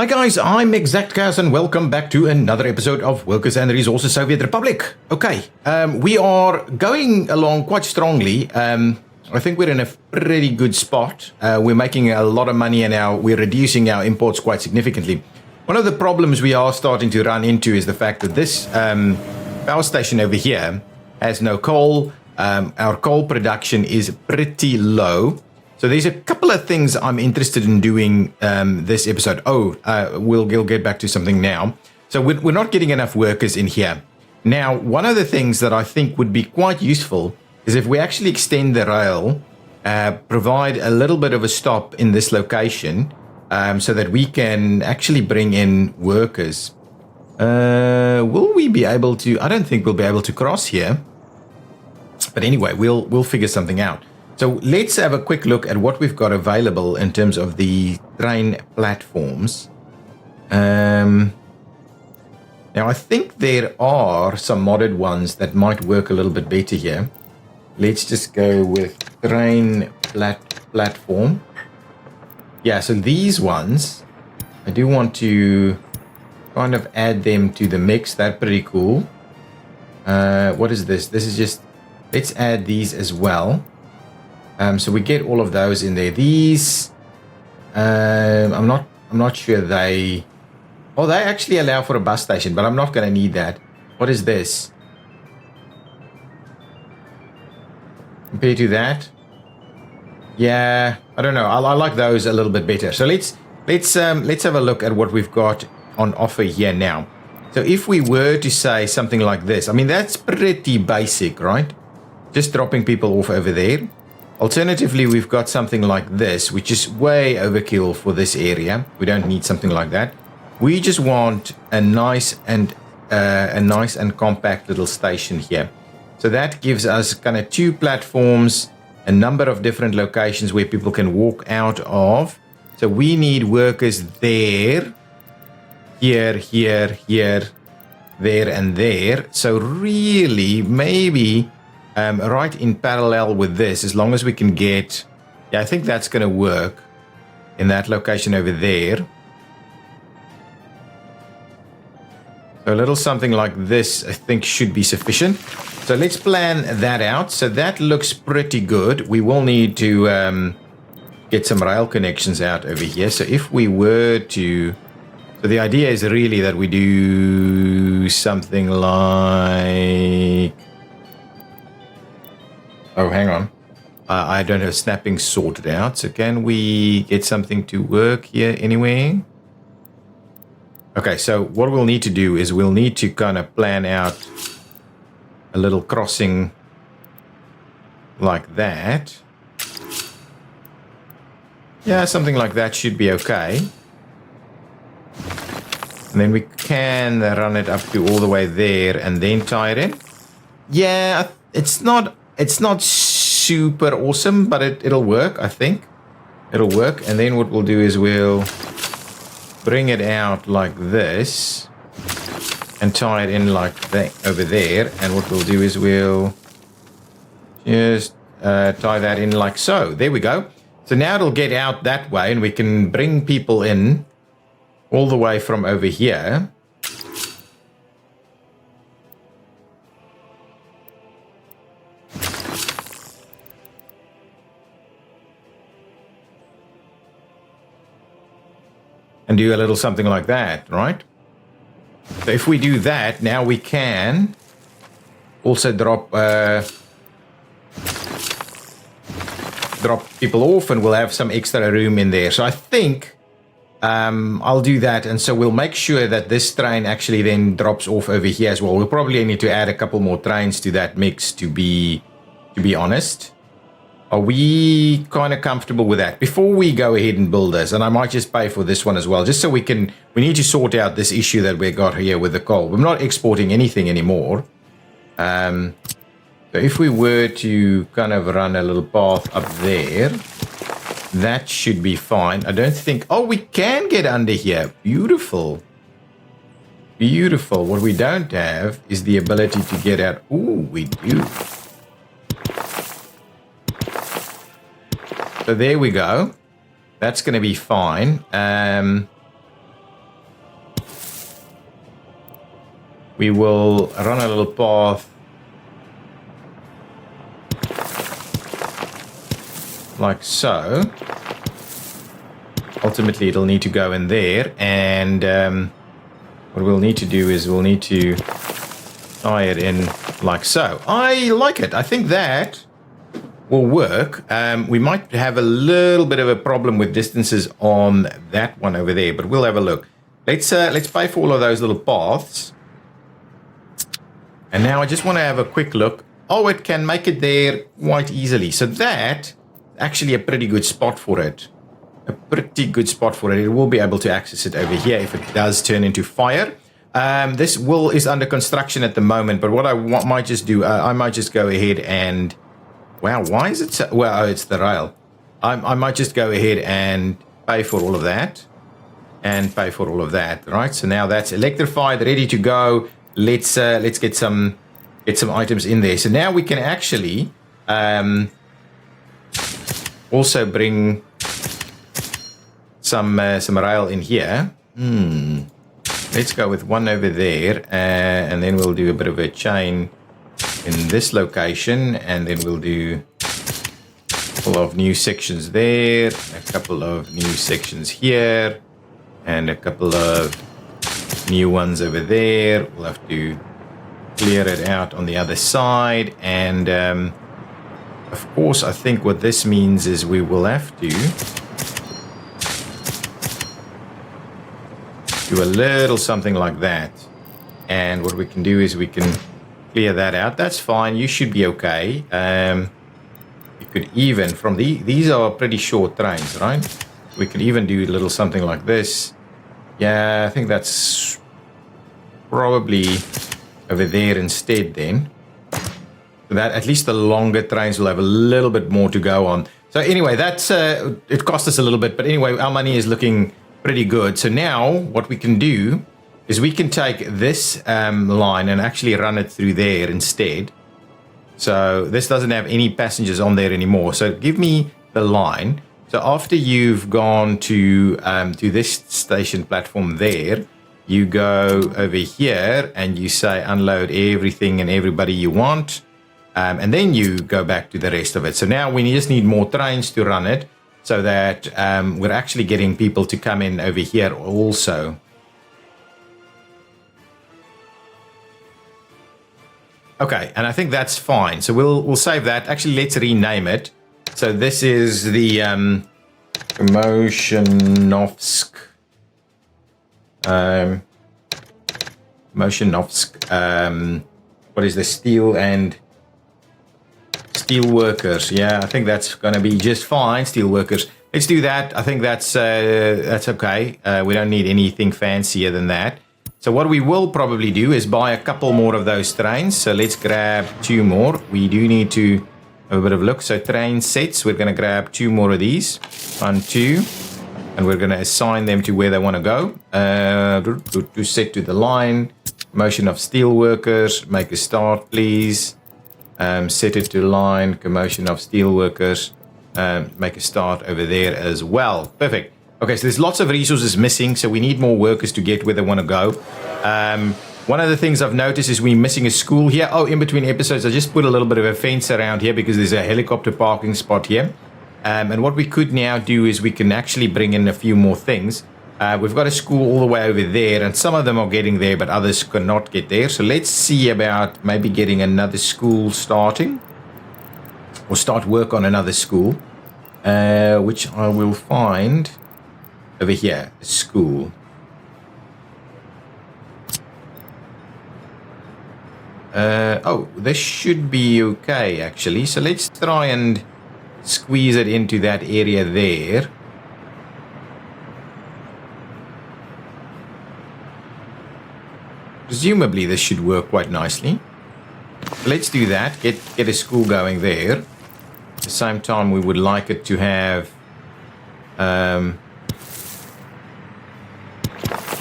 Hi guys, I'm ExactChaos and welcome back to another episode of Workers and the Resources Soviet Republic. Okay, we are going along quite strongly. I think we're in a pretty good spot. We're making a lot of money and we're reducing our imports quite significantly. One of the problems we are starting to run into is the fact that this power station over here has no coal. Our coal production is pretty low. So there's a couple of things I'm interested in doing this episode. We'll get back to something now. So we're not getting enough workers in here. Now, one of the things that I think would be quite useful is if we actually extend the rail, provide a little bit of a stop in this location so that we can actually bring in workers. Will we be able to? I don't think we'll be able to cross here. But anyway, we'll figure something out. So let's have a quick look at what we've got available in terms of the train platforms. Now, I think there are some modded ones that might work a little bit better here. Let's just go with train platform. Yeah, so these ones, I do want to kind of add them to the mix. They're pretty cool. What is this? This is just, let's add these as well. So we get all of those in there. These, I'm not sure they actually allow for a bus station, but I'm not going to need that. What is this? Compared to that? Yeah, I don't know. I like those a little bit better. So let's have a look at what we've got on offer here now. So if we were to say something like this, I mean, that's pretty basic, right? Just dropping people off over there. Alternatively, we've got something like this, which is way overkill for this area. We don't need something like that. We just want a nice and compact little station here. So that gives us kind of 2 platforms, a number of different locations where people can walk out of. So we need workers there, here, there, and there. So really, maybe right in parallel with this, as long as we can get, yeah, I think that's going to work in that location over there. So a little something like this, I think, should be sufficient. So let's plan that out. So that looks pretty good. We will need to get some rail connections out over here. So if we were to, so the idea is really that we do something like, oh, hang on. I don't have snapping sorted out. So can we get something to work here anyway? Okay, so what we'll need to do is we'll need to kind of plan out a little crossing like that. Yeah, something like that should be okay. And then we can run it up to all the way there and then tie it in. Yeah, it's not super awesome, but it'll work, I think. It'll work. And then what we'll do is we'll bring it out like this and tie it in like that over there. And what we'll do is we'll just tie that in like so. There we go. So now it'll get out that way and we can bring people in all the way from over here. And do a little something like that, right? So if we do that, now we can also drop people off and we'll have some extra room in there. So I think I'll do that. And so we'll make sure that this train actually then drops off over here as well. We'll probably need to add a couple more trains to that mix to be honest. Are we kind of comfortable with that? Before we go ahead and build this, and I might just pay for this one as well, just so we need to sort out this issue that we got here with the coal. We're not exporting anything anymore. So if we were to kind of run a little path up there, that should be fine. I don't think, oh, we can get under here. Beautiful. Beautiful. What we don't have is the ability to get out. Ooh, we do. So there we go. That's going to be fine. we will run a little path like so. Ultimately, it'll need to go in there, and what we'll need to do is we'll need to tie it in like so. I like it. I think that will work. We might have a little bit of a problem with distances on that one over there, but we'll have a look. Let's pay for all of those little paths. And now I just want to have a quick look. Oh, it can make it there quite easily. So that actually a pretty good spot for it. A pretty good spot for it. It will be able to access it over here if it does turn into fire. This is under construction at the moment, but what I might just do, I might just go ahead and... Wow, why is it so... Well, it's the rail. I might just go ahead and pay for all of that. And pay for all of that, right? So now that's electrified, ready to go. Let's get some items in there. So now we can actually also bring some rail in here. Let's go with one over there, and then we'll do a bit of a chain in this location, and then we'll do a couple of new sections there, a couple of new sections here, and a couple of new ones over there. We'll have to clear it out on the other side, and of course I think what this means is we will have to do a little something like that. And what we can do is we can clear that out. That's fine. You should be okay. You could even from these are pretty short trains, right? We could even do a little something like this. Yeah, I think that's probably over there instead then. So that at least the longer trains will have a little bit more to go on. So anyway, that's it cost us a little bit, but anyway, our money is looking pretty good. So now what we can do is we can take this line and actually run it through there instead. So this doesn't have any passengers on there anymore. So give me the line. So after you've gone to this station platform there, you go over here and you say unload everything and everybody you want. And then you go back to the rest of it. So now we just need more trains to run it, so that we're actually getting people to come in over here also. Okay, and I think that's fine. So we'll save that. Actually, let's rename it. So this is the Motionovsk. What is the steel workers? Yeah, I think that's going to be just fine. Steel workers. Let's do that. I think that's okay. We don't need anything fancier than that. So what we will probably do is buy a couple more of those trains. So let's grab 2 more. We do need to have a bit of a look. So train sets, we're going to grab 2 more of these. 1, 2. And we're going to assign them to where they want to go. To set to the line. Motion of steel workers. Make a start, please. Set it to line. Commotion of steel workers. Make a start over there as well. Perfect. Okay, so there's lots of resources missing, so we need more workers to get where they want to go. One of the things I've noticed is we're missing a school here. Oh, in between episodes, I just put a little bit of a fence around here because there's a helicopter parking spot here. And what we could now do is we can actually bring in a few more things. We've got a school all the way over there, and some of them are getting there, but others cannot get there. So let's see about maybe getting another school starting, or start work on another school, which I will find over here, a school. Oh, this should be okay, actually. So let's try and squeeze it into that area there. Presumably, this should work quite nicely. Let's do that. Get a school going there. At the same time, we would like it to have...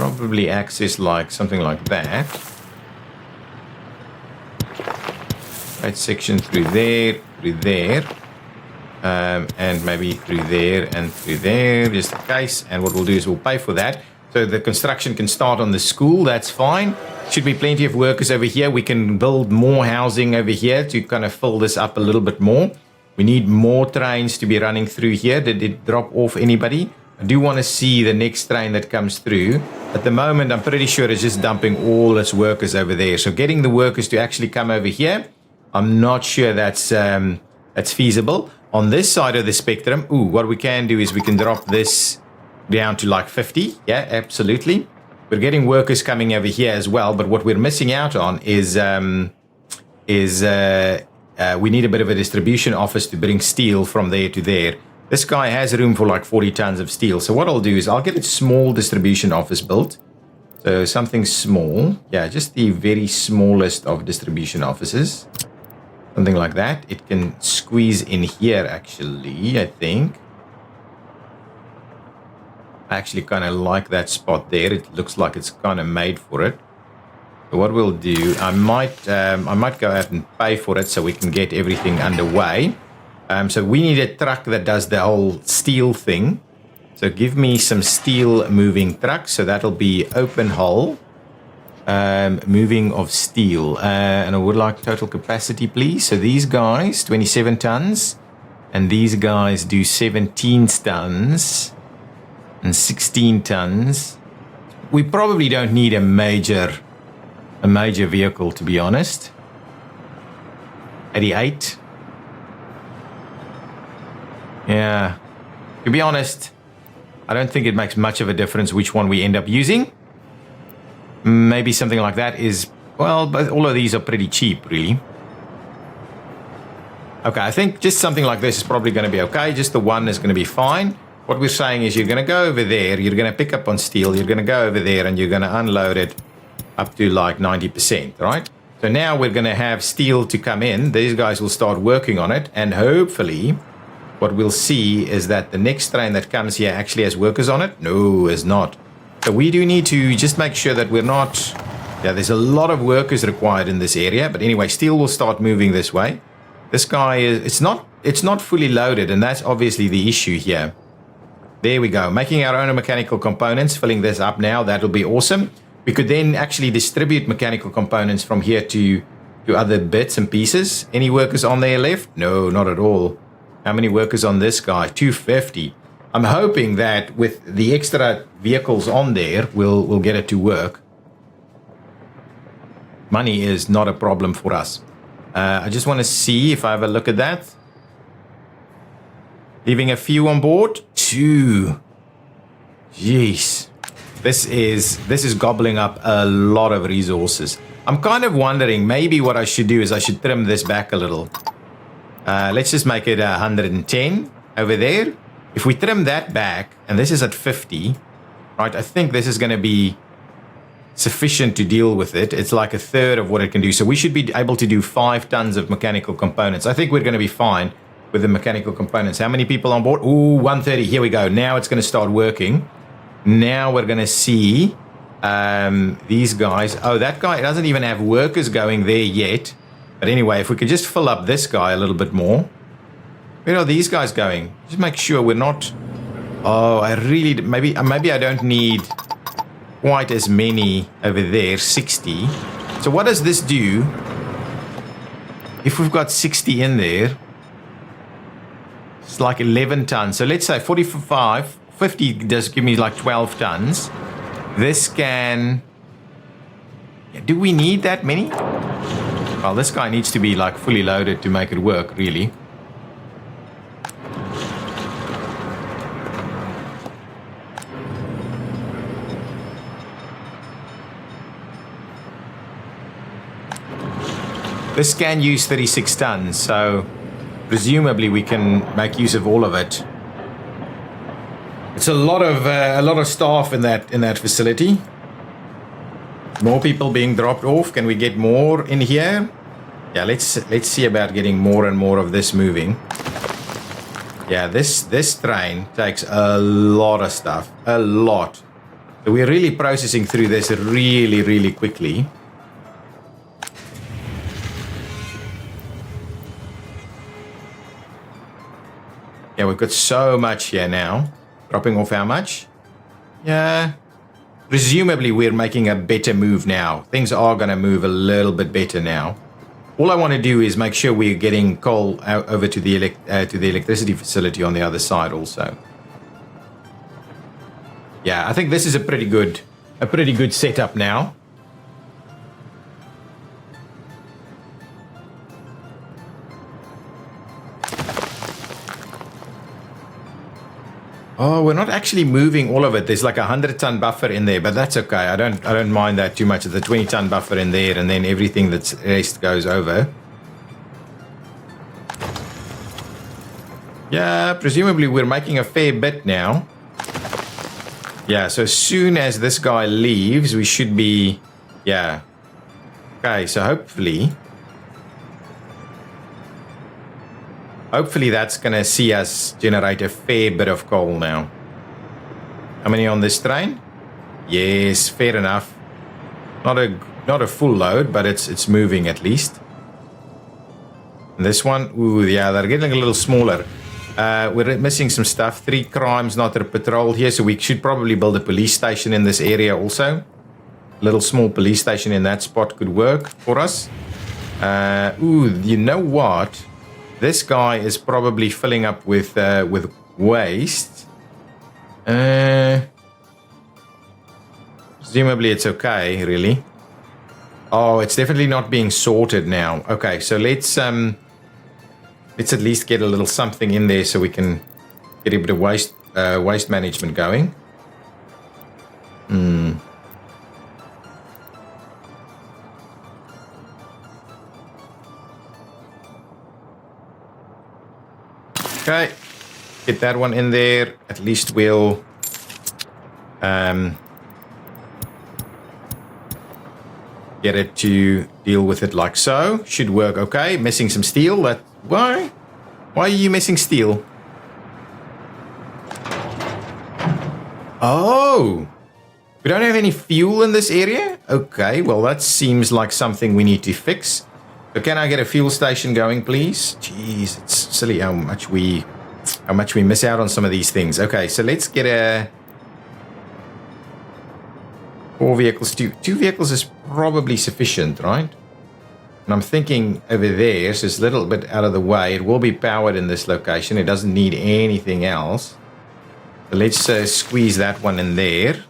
probably access like something like that. Right section through there, and maybe through there and through there, just in case. And what we'll do is we'll pay for that. So the construction can start on the school. That's fine. Should be plenty of workers over here. We can build more housing over here to kind of fill this up a little bit more. We need more trains to be running through here. Did it drop off anybody? I do want to see the next train that comes through. At the moment, I'm pretty sure it's just dumping all its workers over there. So getting the workers to actually come over here, I'm not sure that's feasible. On this side of the spectrum, what we can do is we can drop this down to like 50. Yeah, absolutely. We're getting workers coming over here as well. But what we're missing out on is we need a bit of a distribution office to bring steel from there to there. This guy has room for like 40 tons of steel. So what I'll do is I'll get a small distribution office built. So something small. Yeah, just the very smallest of distribution offices. Something like that. It can squeeze in here actually, I think. I actually kind of like that spot there. It looks like it's kind of made for it. So what we'll do, I might go out and pay for it so we can get everything underway. So we need a truck that does the whole steel thing. So give me some steel moving trucks. So that'll be open hull, moving of steel. And I would like total capacity, please. So these guys, 27 tons. And these guys do 17 tons and 16 tons. We probably don't need a major vehicle, to be honest. 88. Yeah, to be honest, I don't think it makes much of a difference which one we end up using. Maybe something like that is, well, but all of these are pretty cheap, really. Okay, I think just something like this is probably going to be okay. Just the one is going to be fine. What we're saying is you're going to go over there, you're going to pick up on steel, you're going to go over there and you're going to unload it up to like 90%, right? So now we're going to have steel to come in. These guys will start working on it and hopefully what we'll see is that the next train that comes here actually has workers on it. No, it's not. So we do need to just make sure that we're not... Yeah, there's a lot of workers required in this area. But anyway, steel will start moving this way. This guy is... It's not fully loaded, and that's obviously the issue here. There we go. Making our own mechanical components, filling this up now. That'll be awesome. We could then actually distribute mechanical components from here to other bits and pieces. Any workers on there left? No, not at all. How many workers on this guy? 250. I'm hoping that with the extra vehicles on there, we'll get it to work. Money is not a problem for us. I just want to see if I have a look at that. Leaving a few on board. 2. Jeez. This is gobbling up a lot of resources. I'm kind of wondering, maybe what I should do is I should trim this back a little. Let's just make it 110 over there. If we trim that back, and this is at 50, right, I think this is going to be sufficient to deal with it. It's like a third of what it can do. So we should be able to do 5 tons of mechanical components. I think we're going to be fine with the mechanical components. How many people on board? Ooh, 130. Here we go. Now it's going to start working. Now we're going to see these guys. Oh, that guy doesn't even have workers going there yet. But anyway, if we could just fill up this guy a little bit more. Where are these guys going? Just make sure we're not... Oh, I really... Maybe I don't need quite as many over there. 60. So what does this do? If we've got 60 in there, it's like 11 tons. So let's say 45, 50 does give me like 12 tons. This can... Do we need that many? Well, this guy needs to be like fully loaded to make it work, really. This can use 36 tons, so presumably we can make use of all of it. It's a lot of staff in that facility. More people being dropped off. Can we get more in here? Yeah, let's see about getting more and more of this moving. Yeah, this train takes a lot of stuff. A lot. So we're really processing through this really, really quickly. Yeah, we've got so much here now. Dropping off how much? Yeah, presumably we're making a better move now. Things are going to move a little bit better now. All I want to do is make sure we're getting coal out over to the electricity facility on the other side also. Yeah, I think this is a pretty good setup now. Oh, we're not actually moving all of it. There's like a 100-ton buffer in there, but that's okay. I don't mind that too much. There's a 20-ton buffer in there, and then everything that's rest goes over. Yeah, presumably we're making a fair bit now. Yeah, so as soon as this guy leaves, we should be... Yeah. Okay, so hopefully that's going to see us generate a fair bit of coal now. How many on this train? Yes, fair enough. Not a full load, but it's moving at least. And this one, ooh, yeah, they're getting a little smaller. We're missing some stuff. 3 crimes not patrolled here, so we should probably build a police station in this area also. A little small police station in that spot could work for us. Ooh, you know what? This guy is probably filling up with waste. Presumably it's okay, really. Oh, it's definitely not being sorted now. Okay, so let's at least get a little something in there so we can get a bit of waste management going. Okay, get that one in there. At least we'll get it to deal with it like so. Should work okay. Missing some steel. Why are you missing steel? Oh, we don't have any fuel in this area? Okay, well that seems like something we need to fix. So can I get a fuel station going, please? Jeez, it's silly how much we miss out on some of these things. Okay, so let's get 4 vehicles. 2 vehicles is probably sufficient, right? And I'm thinking over there, so it's a little bit out of the way. It will be powered in this location. It doesn't need anything else. So let's squeeze that one in there.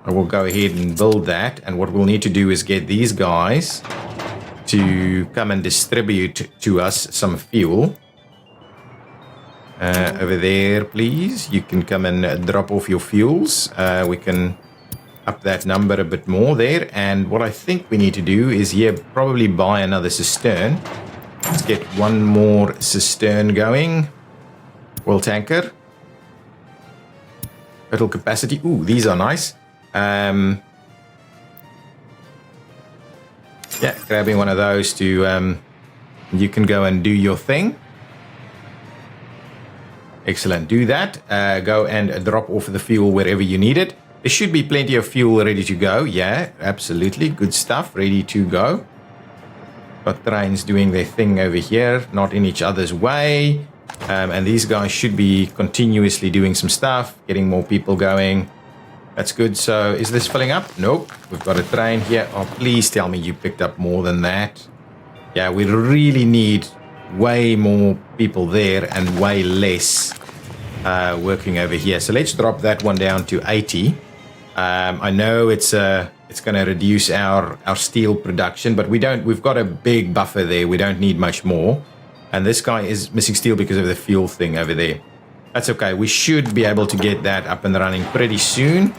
I will go ahead and build that. And what we'll need to do is get these guys to come and distribute to us some fuel. Over there, please. You can come and drop off your fuels. We can up that number a bit more there. And what I think we need to do is here probably buy another cistern. Let's get one more cistern going. Oil tanker. Total capacity. Ooh, these are nice. Yeah, grabbing one of those to, you can go and do your thing. Excellent, do that. Go and drop off the fuel wherever you need it. There should be plenty of fuel ready to go. Yeah, absolutely, good stuff, ready to go. Got trains doing their thing over here, not in each other's way. And these guys should be continuously doing some stuff, getting more people going. That's good. So is this filling up? Nope. We've got a train here. Oh, please tell me you picked up more than that. Yeah, we really need way more people there and way less working over here. So let's drop that one down to 80. I know it's going to reduce our steel production, but we've got a big buffer there. We don't need much more. And this guy is missing steel because of the fuel thing over there. That's okay. We should be able to get that up and running pretty soon.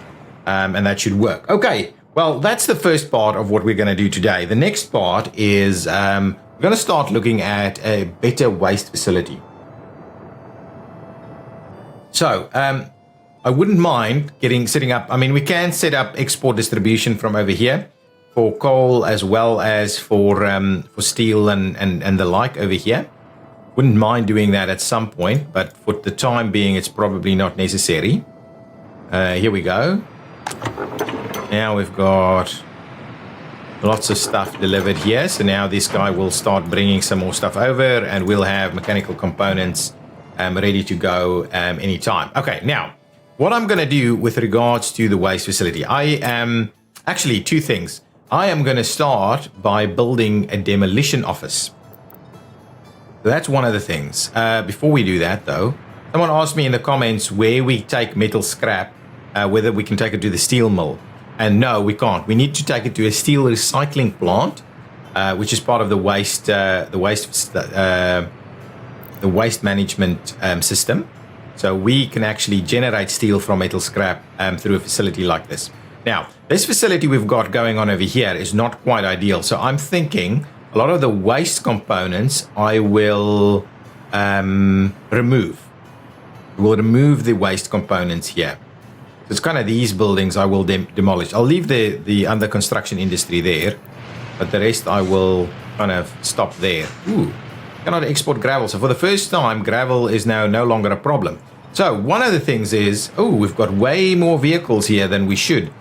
And that should work. Okay, well, that's the first part of what we're going to do today. The next part is we're going to start looking at a better waste facility. So I wouldn't mind setting up. I mean, we can set up export distribution from over here for coal as well as for steel and the like over here. Wouldn't mind doing that at some point, but for the time being, it's probably not necessary. Here we go. Now we've got lots of stuff delivered here. So now this guy will start bringing some more stuff over and we'll have mechanical components ready to go anytime. Okay, now what I'm going to do with regards to the waste facility, I am actually two things. I am going to start by building a demolition office. So that's one of the things. Before we do that, though, someone asked me in the comments where we take metal scrap, whether we can take it to the steel mill. And no, we can't. We need to take it to a steel recycling plant, which is part of the waste management system. So we can actually generate steel from metal scrap through a facility like this. Now, this facility we've got going on over here is not quite ideal. So I'm thinking a lot of the waste components I will remove. We'll remove the waste components here. So it's kind of these buildings I will demolish. I'll leave the under construction industry there, but the rest I will kind of stop there. Ooh, cannot export gravel. So for the first time, gravel is now no longer a problem. So one of the things is, oh, we've got way more vehicles here than we should.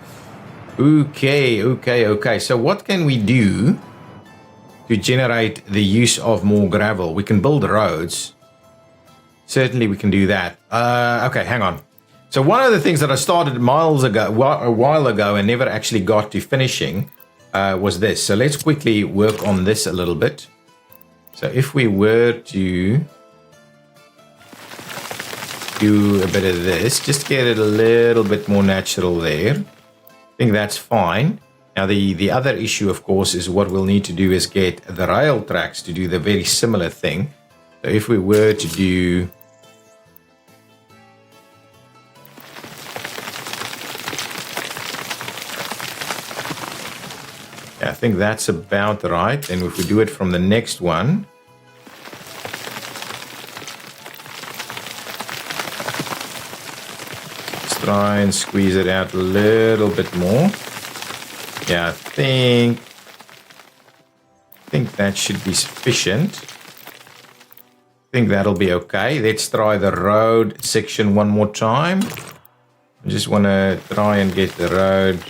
Okay. So what can we do to generate the use of more gravel? We can build roads. Certainly we can do that. Okay, hang on. So one of the things that I started a while ago and never actually got to finishing was this. So let's quickly work on this a little bit. So if we were to do a bit of this, just get it a little bit more natural there. I think that's fine. Now the other issue, of course, is what we'll need to do is get the rail tracks to do the very similar thing. So if we were to do I think that's about right. And if we do it from the next one, let's try and squeeze it out a little bit more. Yeah, I think that should be sufficient. I think that'll be okay. Let's try the road section one more time. I just want to try and get the road.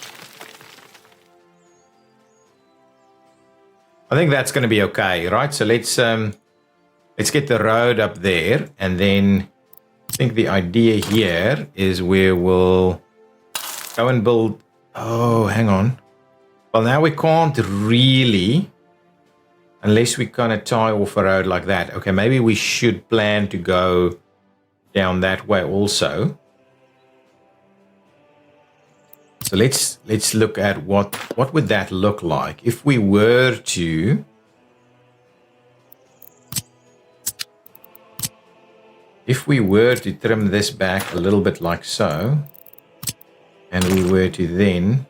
I think that's going to be okay, right? So let's get the road up there, and then I think the idea here is where we'll go and build. Oh, hang on. Well, now we can't really, unless we kind of tie off a road like that. Okay, maybe we should plan to go down that way also. So let's look at what would that look like if we were to trim this back a little bit like so, and we were to then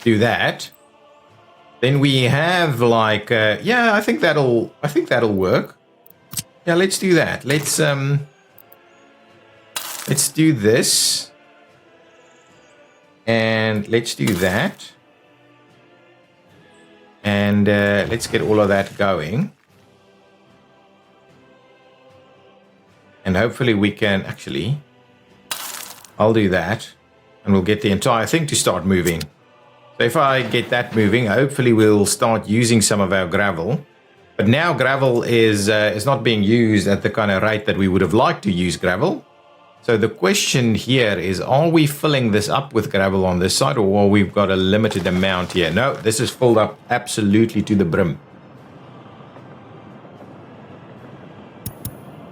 do that, then we have like yeah, I think that'll work. Yeah, let's do that. Let's do this, and let's do that, and let's get all of that going, and hopefully we can actually, I'll do that, and we'll get the entire thing to start moving. So if I get that moving, hopefully we'll start using some of our gravel. But now gravel is not being used at the kind of rate that we would have liked to use gravel. So the question here is, are we filling this up with gravel on this side, or we've got a limited amount here? No, this is filled up absolutely to the brim.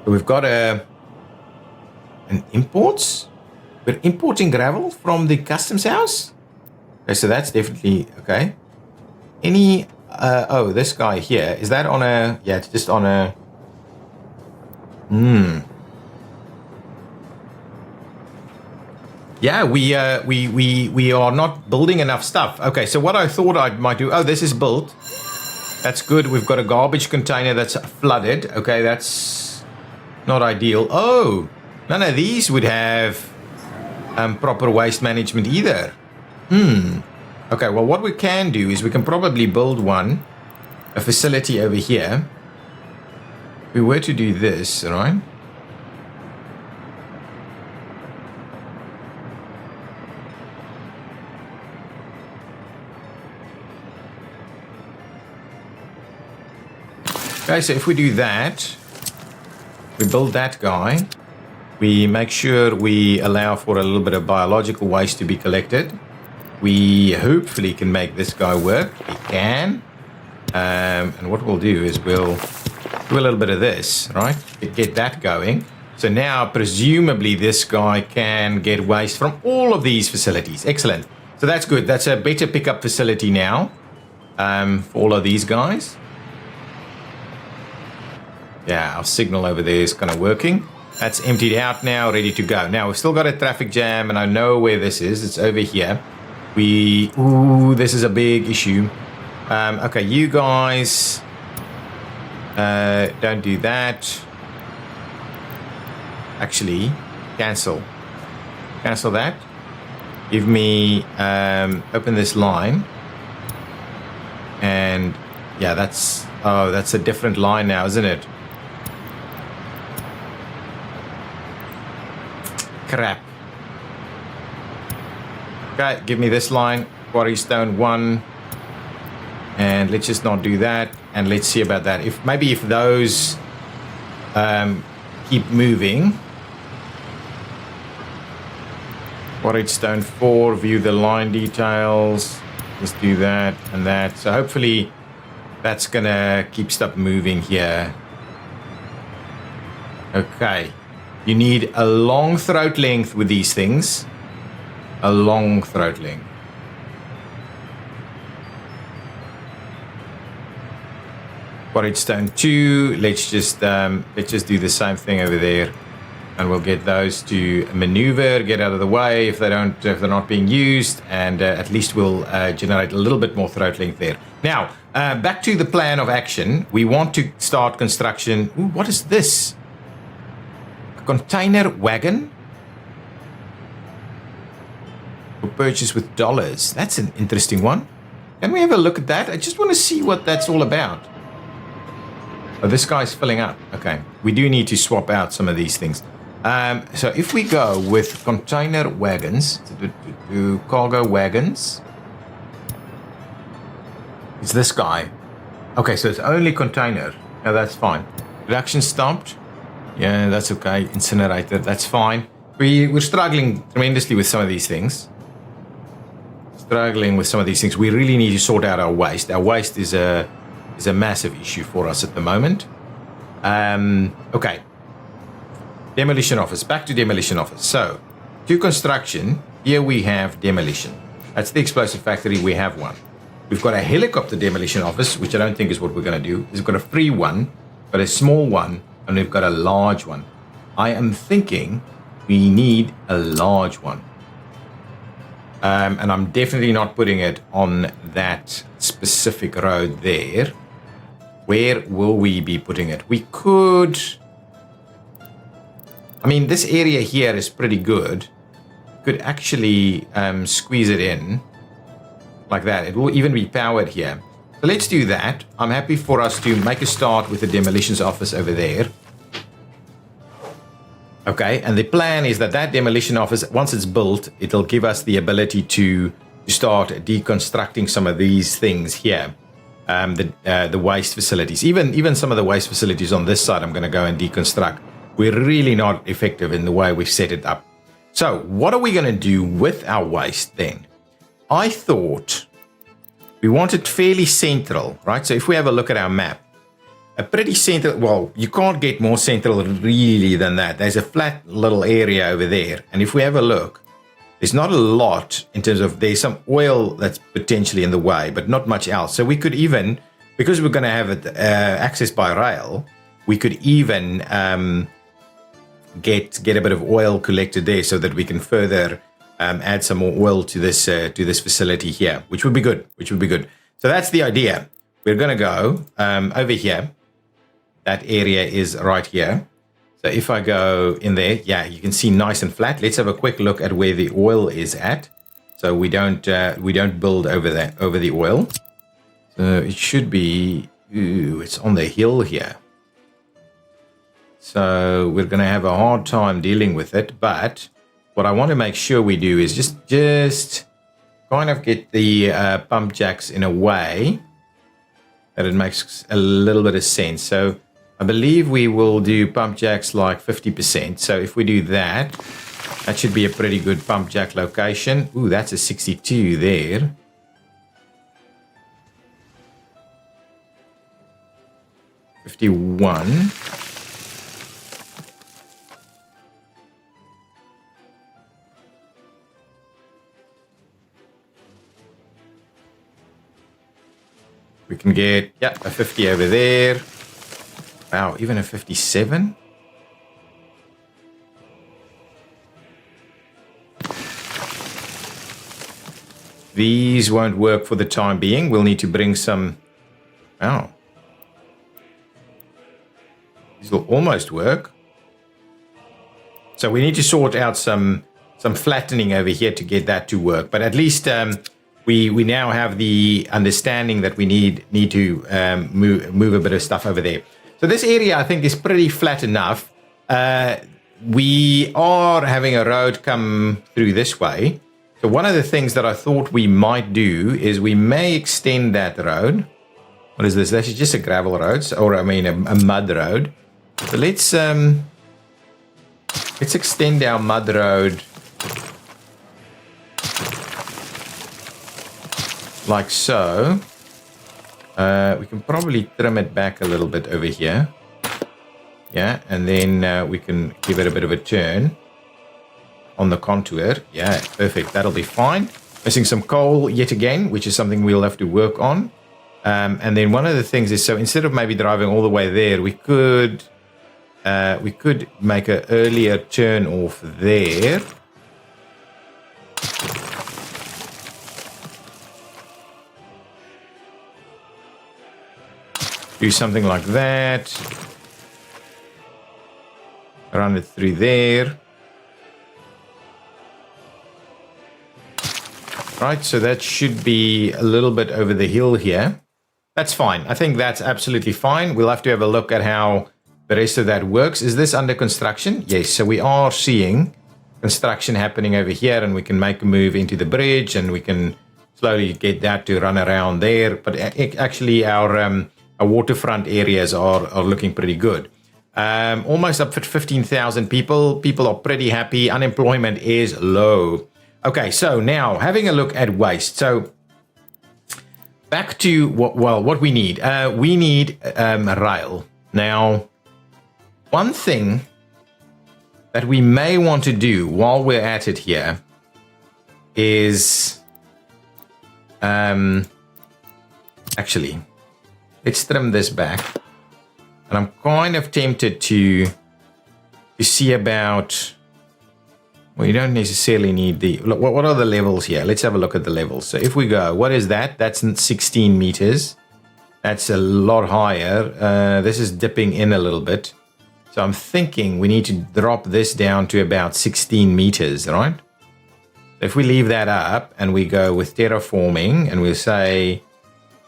So we've got an imports. We're importing gravel from the customs house. Okay, so that's definitely okay. Any oh, this guy here, is that on a, yeah, it's just on a yeah, we are not building enough stuff. Okay, so what I thought I might do, oh, this is built. That's good. We've got a garbage container that's flooded. Okay, that's not ideal. Oh, none of these would have proper waste management either. Okay, well, what we can do is we can probably build one a facility over here. If we were to do this, right? Okay, so if we do that, we build that guy. We make sure we allow for a little bit of biological waste to be collected. We hopefully can make this guy work. We can. And what we'll do is we'll do a little bit of this, right? Get that going. So now, presumably, this guy can get waste from all of these facilities. Excellent. So that's good. That's a better pickup facility now for all of these guys. Yeah, our signal over there is kind of working. That's emptied out now, ready to go. Now, we've still got a traffic jam, and I know where this is. It's over here. Ooh, this is a big issue. Okay, you guys, don't do that. Actually, cancel. Cancel that. Give me, open this line. And, yeah, that's a different line now, isn't it? Crap. Okay, give me this line, quarry stone 1, and let's just not do that, and let's see about that. If those keep moving, quarry stone 4, view the line details. Let's do that and that. So hopefully that's gonna keep stuff moving here. Okay. You need a long throat length with these things. A long throat length. Quarried stone 2. Let's just do the same thing over there, and we'll get those to maneuver, get out of the way if they're not being used, and at least we'll generate a little bit more throat length there. Now, back to the plan of action. We want to start construction. Ooh, what is this? Container wagon for purchase with dollars. That's an interesting one. Can we have a look at that? I just want to see what that's all about. Oh, this guy's filling up. Okay, we do need to swap out some of these things. So if we go with container wagons, to cargo wagons, it's this guy. Okay, so it's only container. Yeah, that's fine. Production stopped. Yeah, that's okay. Incinerator, that's fine. We're struggling tremendously with some of these things. We really need to sort out our waste. Our waste is a massive issue for us at the moment. Okay. Demolition office. Back to demolition office. So, to construction, here we have demolition. That's the explosive factory. We have one. We've got a helicopter demolition office, which I don't think is what we're going to do. We've got a free one, but a small one, and we've got a large one. I am thinking we need a large one. And I'm definitely not putting it on that specific road there. Where will we be putting it? We could... I mean, this area here is pretty good. Could actually squeeze it in like that. It will even be powered here. So let's do that. I'm happy for us to make a start with the demolitions office over there. Okay, and the plan is that demolition office, once it's built, it'll give us the ability to start deconstructing some of these things here. The waste facilities. Even some of the waste facilities on this side I'm going to go and deconstruct. We're really not effective in the way we've set it up. So what are we going to do with our waste then? I thought we want it fairly central, right? So if we have a look at our map, a pretty central, well, you can't get more central really than that. There's a flat little area over there. And if we have a look, there's not a lot in terms of, there's some oil that's potentially in the way, but not much else. So we could even, because we're going to have it access by rail, we could even get a bit of oil collected there so that we can further add some more oil to this facility here, which would be good. So that's the idea. We're going to go over here. That area is right here. So if I go in there, yeah, you can see nice and flat. Let's have a quick look at where the oil is at. So we don't build over the oil. So it should be Ooh, it's on the hill here. So we're going to have a hard time dealing with it. But what I want to make sure we do is just kind of get the pump jacks in a way that it makes a little bit of sense. So I believe we will do pump jacks like 50%. So if we do that, that should be a pretty good pump jack location. Ooh, that's a 62 there. $51. We can get, yeah, a 50 over there. Wow, even a 57? These won't work for the time being. We'll need to bring some... Oh. These will almost work. So we need to sort out some flattening over here to get that to work. But at least we now have the understanding that we need to move a bit of stuff over there. So this area, I think, is pretty flat enough. We are having a road come through this way. So one of the things that I thought we might do is we may extend that road. What is this? This is just a gravel road, or I mean a mud road. So let's extend our mud road like so. We can probably trim it back a little bit over here. Yeah, and then we can give it a bit of a turn on the contour. Yeah, perfect. That'll be fine. Missing some coal yet again, which is something we'll have to work on. And then one of the things is, so instead of maybe driving all the way there, we could make an earlier turn off there. Do something like that. Run it through there. Right, so that should be a little bit over the hill here. That's fine. I think that's absolutely fine. We'll have to have a look at how the rest of that works. Is this under construction? Yes, so we are seeing construction happening over here, and we can make a move into the bridge, and we can slowly get that to run around there. But actually our waterfront areas are looking pretty good. Almost up for 15,000 people. People are pretty happy. Unemployment is low. Okay, so now having a look at waste. So back to what we need. We need rail. Now, one thing that we may want to do while we're at it here is actually, let's trim this back. And I'm kind of tempted to see about... Well, you don't necessarily need the... What are the levels here? Let's have a look at the levels. So if we go, what is that? That's 16 meters. That's a lot higher. This is dipping in a little bit. So I'm thinking we need to drop this down to about 16 meters, right? If we leave that up and we go with terraforming and we'll say,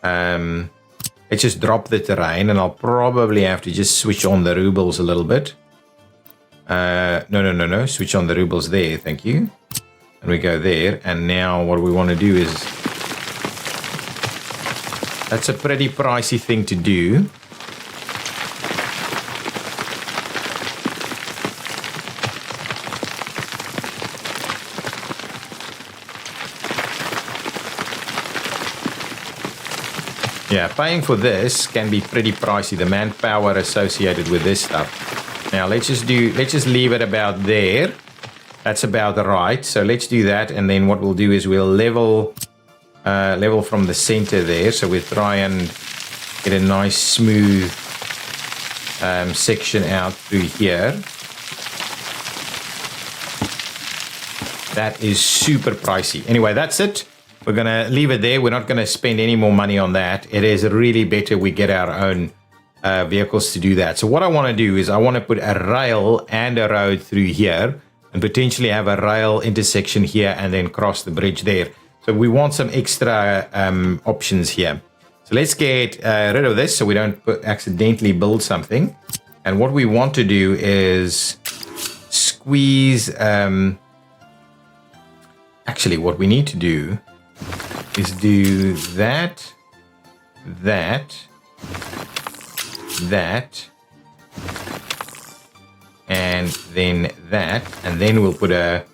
let's just drop the terrain, and I'll probably have to just switch on the rubles a little bit. No. Switch on the rubles there. Thank you. And we go there. And now what we want to do is... That's a pretty pricey thing to do. Yeah, paying for this can be pretty pricey. The manpower associated with this stuff. Now let's just leave it about there. That's about right. So let's do that, and then what we'll do is we'll level from the center there. So we'll try and get a nice smooth section out through here. That is super pricey. Anyway, that's it. We're gonna leave it there. We're not gonna spend any more money on that. It is really better we get our own vehicles to do that. So what I want to do is I want to put a rail and a road through here, and potentially have a rail intersection here and then cross the bridge there. So we want some extra options here. So let's get rid of this so we don't accidentally build something. And what we want to do is squeeze. Actually, what we need to do is do that, and then that, and then we'll put a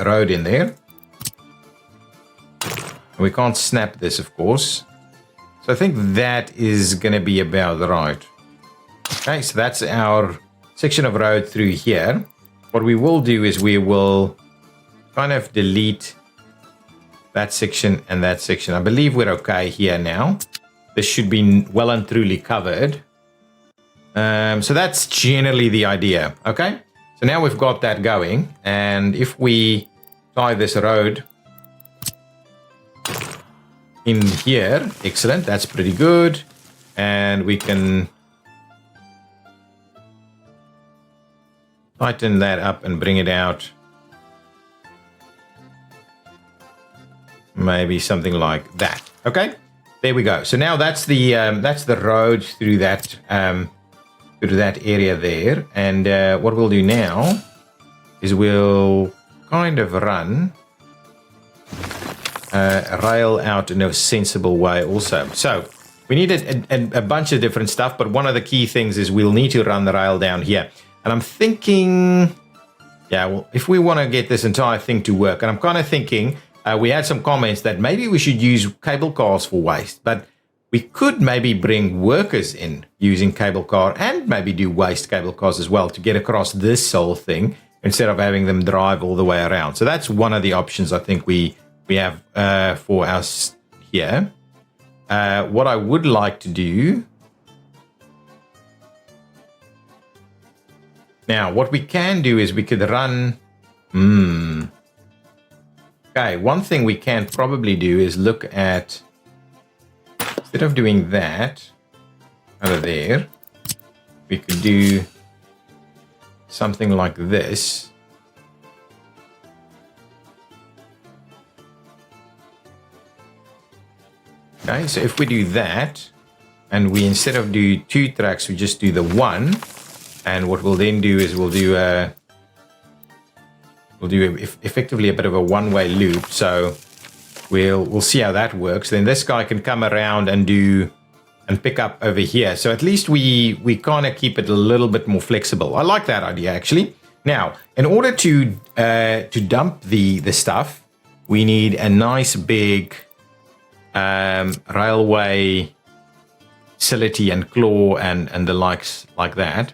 road in there. We can't snap this, of course. So I think that is going to be about right. Okay, so that's our section of road through here. What we will do is we will kind of delete that section and that section. I believe we're okay here now. This should be well and truly covered. So that's generally the idea. Okay, so now we've got that going. And if we tie this road in here, excellent, that's pretty good. And we can tighten that up and bring it out. Maybe something like that. Okay, there we go. So now that's the road through that area there. And what we'll do now is we'll kind of run rail out in a sensible way also. So we need a bunch of different stuff, but one of the key things is we'll need to run the rail down here. And I'm thinking, yeah, well, if we want to get this entire thing to work, and I'm kind of thinking, we had some comments that maybe we should use cable cars for waste, but we could maybe bring workers in using cable car and maybe do waste cable cars as well to get across this whole thing instead of having them drive all the way around. So that's one of the options I think we have for us here. What I would like to do now, what we can do is we could run. Okay, one thing we can probably do is look at, instead of doing that out of there, we could do something like this. Okay, so if we do that, and we instead of do 2 tracks, we just do the 1, and what we'll then do is we'll do effectively a bit of a one-way loop. So we'll see how that works. Then this guy can come around and pick up over here. So at least we kind of keep it a little bit more flexible. I like that idea actually. Now, in order to dump the stuff, we need a nice big railway facility and claw and the likes like that.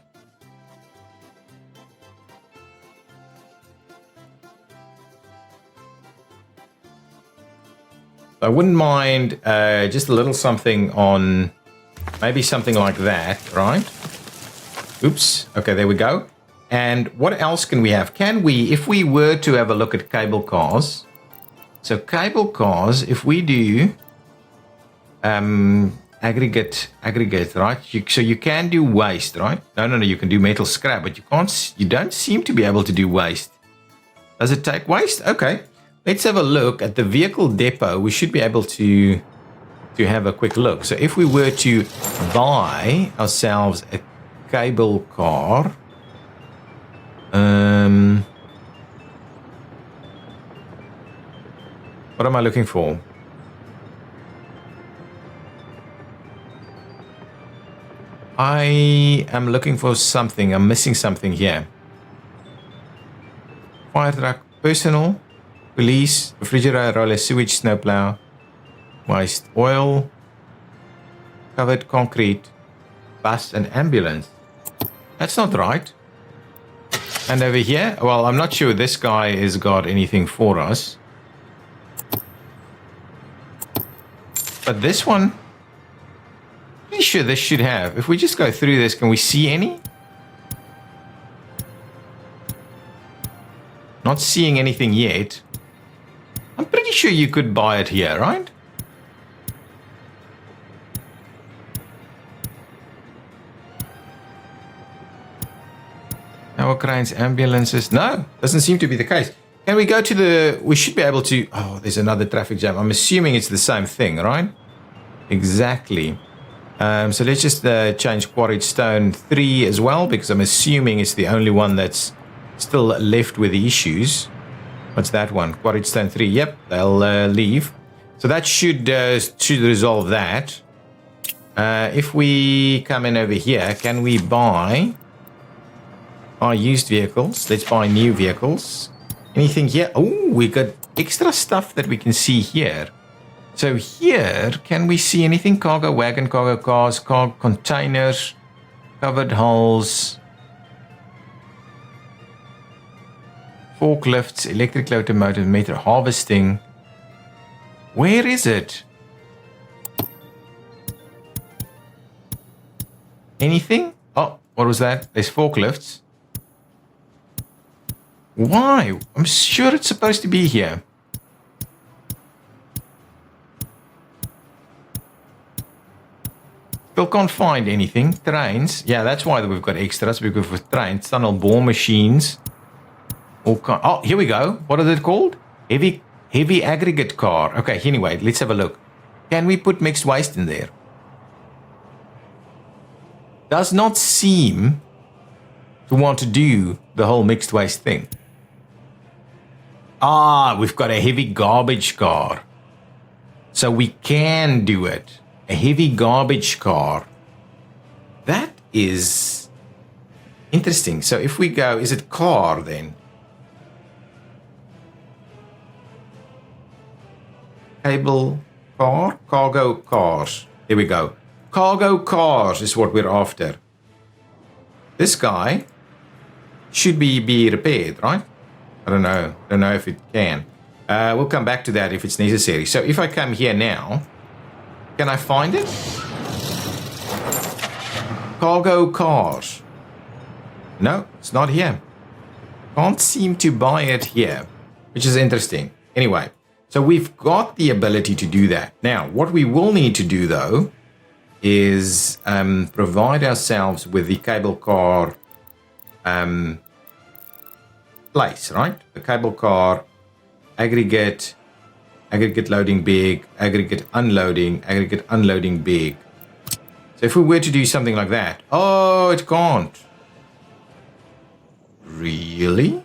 I wouldn't mind just a little something on, maybe something like that, right? Oops. Okay, there we go. And what else can we have? Can we, if we were to have a look at cable cars, so cable cars, if we do aggregate, right? So you can do waste, right? No, you can do metal scrap, but you don't seem to be able to do waste. Does it take waste? Okay. Let's have a look at the vehicle depot. We should be able to have a quick look. So if we were to buy ourselves a cable car, what am I looking for? I am looking for something. I'm missing something here. Fire truck, personal. Police, refrigerator, roller, sewage, snowplow, waste, oil, covered concrete, bus, and ambulance. That's not right. And over here, well, I'm not sure this guy has got anything for us. But this one, pretty sure this should have. If we just go through this, can we see any? Not seeing anything yet. I'm pretty sure you could buy it here, right? Our cranes, ambulances. No, doesn't seem to be the case. Can we go to the... We should be able to... Oh, there's another traffic jam. I'm assuming it's the same thing, right? Exactly. So let's just change quarried stone 3 as well, because I'm assuming it's the only one that's still left with the issues. What's that one? Quarried stone 3. Yep, they'll leave. So that should resolve that. If we come in over here, can we buy our used vehicles? Let's buy new vehicles. Anything here? Oh, we got extra stuff that we can see here. So here, can we see anything? Cargo wagon, cargo cars, cargo containers, covered hulls, forklifts, electric locomotive, meter harvesting. Where is it? Anything? Oh, what was that? There's forklifts. Why? I'm sure it's supposed to be here. Still can't find anything. Trains. Yeah, that's why we've got extras, because with trains, tunnel bore machines. Oh, here we go. What is it called? Heavy aggregate car. Okay, anyway, let's have a look. Can we put mixed waste in there? Does not seem to want to do the whole mixed waste thing. Ah, we've got a heavy garbage car. So we can do it. A heavy garbage car. That is interesting. So if we go, is it car then? Cable car? Cargo cars. Here we go. Cargo cars is what we're after. This guy should be repaired, right? I don't know. Don't know if it can. We'll come back to that if it's necessary. So if I come here now, can I find it? Cargo cars. No, it's not here. Can't seem to buy it here, which is interesting. Anyway, so we've got the ability to do that. Now, what we will need to do, though, is provide ourselves with the cable car place, right? The cable car aggregate loading big, aggregate unloading big. So if we were to do something like that, oh, it can't. Really?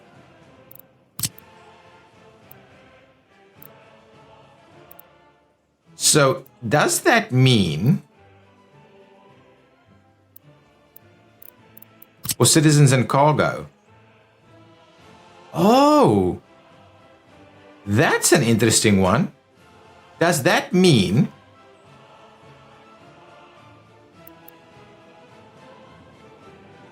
So does that mean for citizens and cargo? Oh, that's an interesting one. Does that mean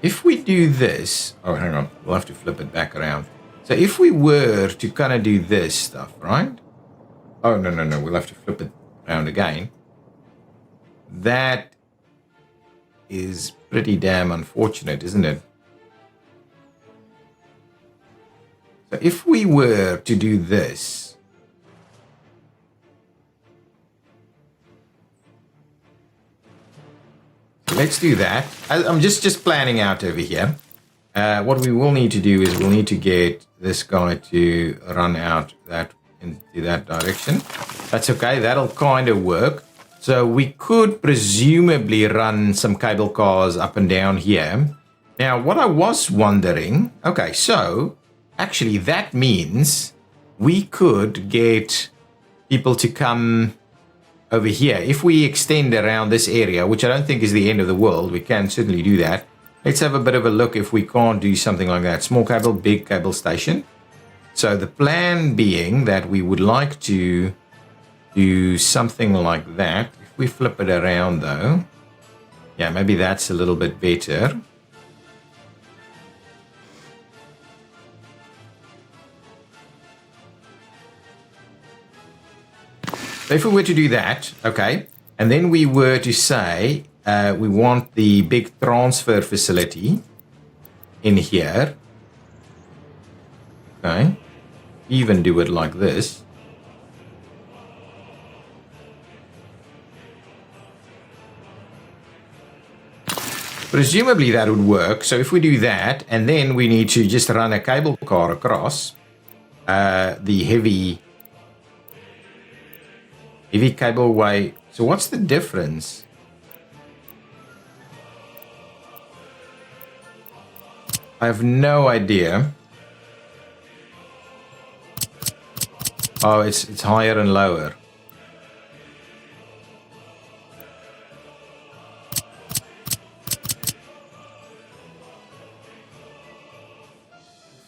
if we do this, oh, hang on, we'll have to flip it back around. So if we were to kind of do this stuff, right? Oh, no, we'll have to flip it around again. That is pretty damn unfortunate, isn't it? So if we were to do this, let's do that. I'm just planning out over here. What we will need to do is we'll need to get this guy to run out that into that direction. That's okay. That'll kind of work. So we could presumably run some cable cars up and down here. Now, what I was wondering, okay, so actually that means we could get people to come over here. If we extend around this area, which I don't think is the end of the world, we can certainly do that. Let's have a bit of a look if we can't do something like that. Small cable, big cable station. So the plan being that we would like to do something like that. If we flip it around though, yeah, maybe that's a little bit better. So if we were to do that, okay, and then we were to say we want the big transfer facility in here, okay, even do it like this. Presumably that would work. So if we do that, and then we need to just run a cable car across the heavy cableway So what's the difference? I have no idea. Oh, it's higher and lower.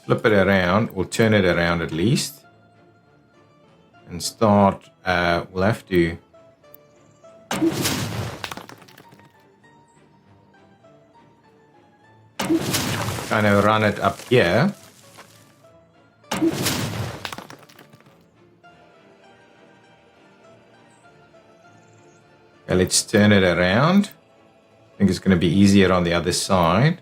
Flip it around, or turn it around at least. And start, we'll have to... kind of run it up here. Okay, let's turn it around. I think it's going to be easier on the other side.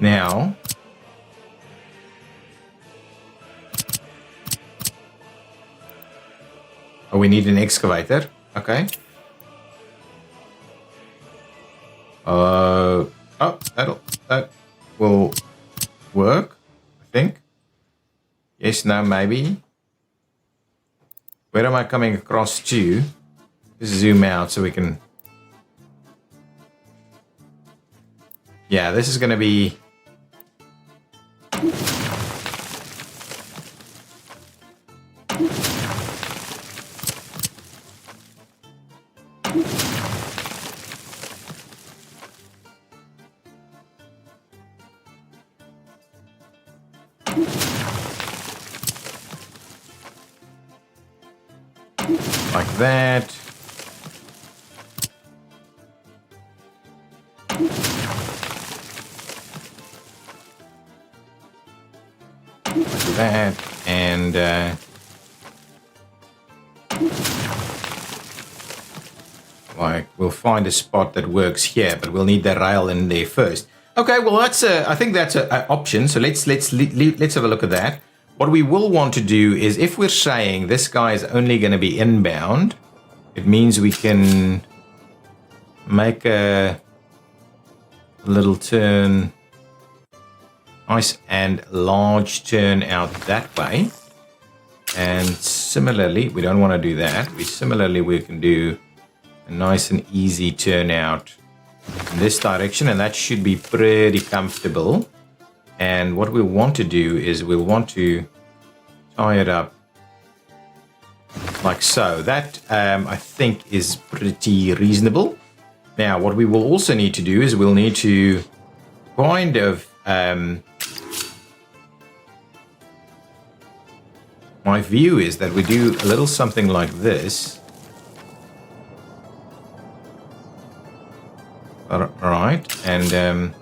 Now, oh, we need an excavator. Okay. Oh, that will work, I think. Yes, no, maybe. Where am I coming across to? Just zoom out so we can... Yeah, this is going to be... like that. Like that. And like we'll find a spot that works here, but we'll need the rail in there first. Okay, well that's I think that's an option. So let's have a look at that. What we will want to do is, if we're saying this guy is only going to be inbound, it means we can make a little turn, nice and large turn out that way. And similarly, we don't want to do that. We can do a nice and easy turn out in this direction, and that should be pretty comfortable. And what we want to do is we'll want to tie it up like so. That I think is pretty reasonable. Now what we will also need to do is we'll need to kind of my view is that we do a little something like this. All right, and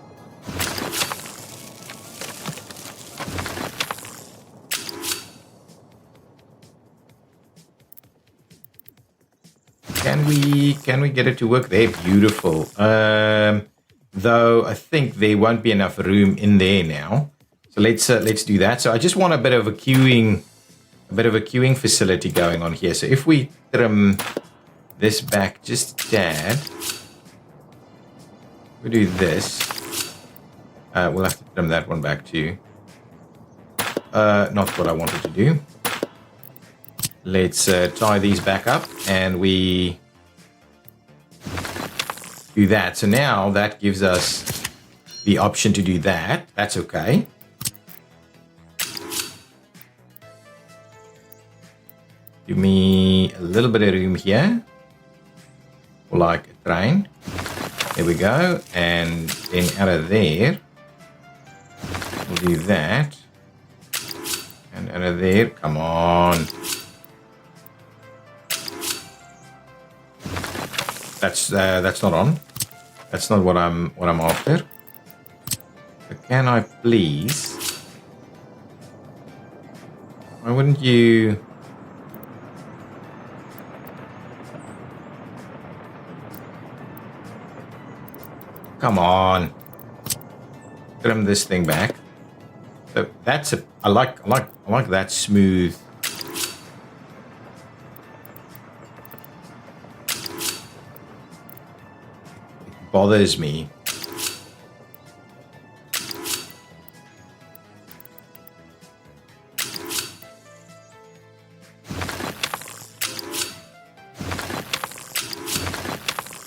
can we get it to work there? Beautiful. Though I think there won't be enough room in there now. So let's do that. So I just want a bit of a queuing facility going on here. So if we trim this back just a tad, we do this. We'll have to trim that one back too. Not what I wanted to do. Let's tie these back up, and we do that. So now that gives us the option to do that. That's okay. Give me a little bit of room here, like a train. There we go. And then out of there, we'll do that. And out of there, come on. That's not on. That's not what I'm after. But can I please? Why wouldn't you? Come on. Trim this thing back. So that's I like that smooth. bothers me.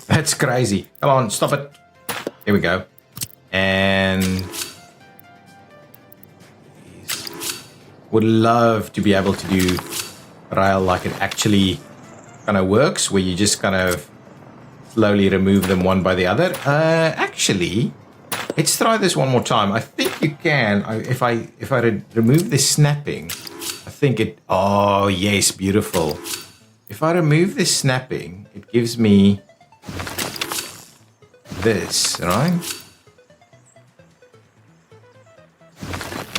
That's crazy. Come on, stop it. Here we go. And would love to be able to do rail like it actually kind of works, where you just kind of slowly remove them one by the other. Actually, let's try this one more time. I think you can. If I remove this snapping, I think it. Oh yes, beautiful. If I remove this snapping, it gives me this, right?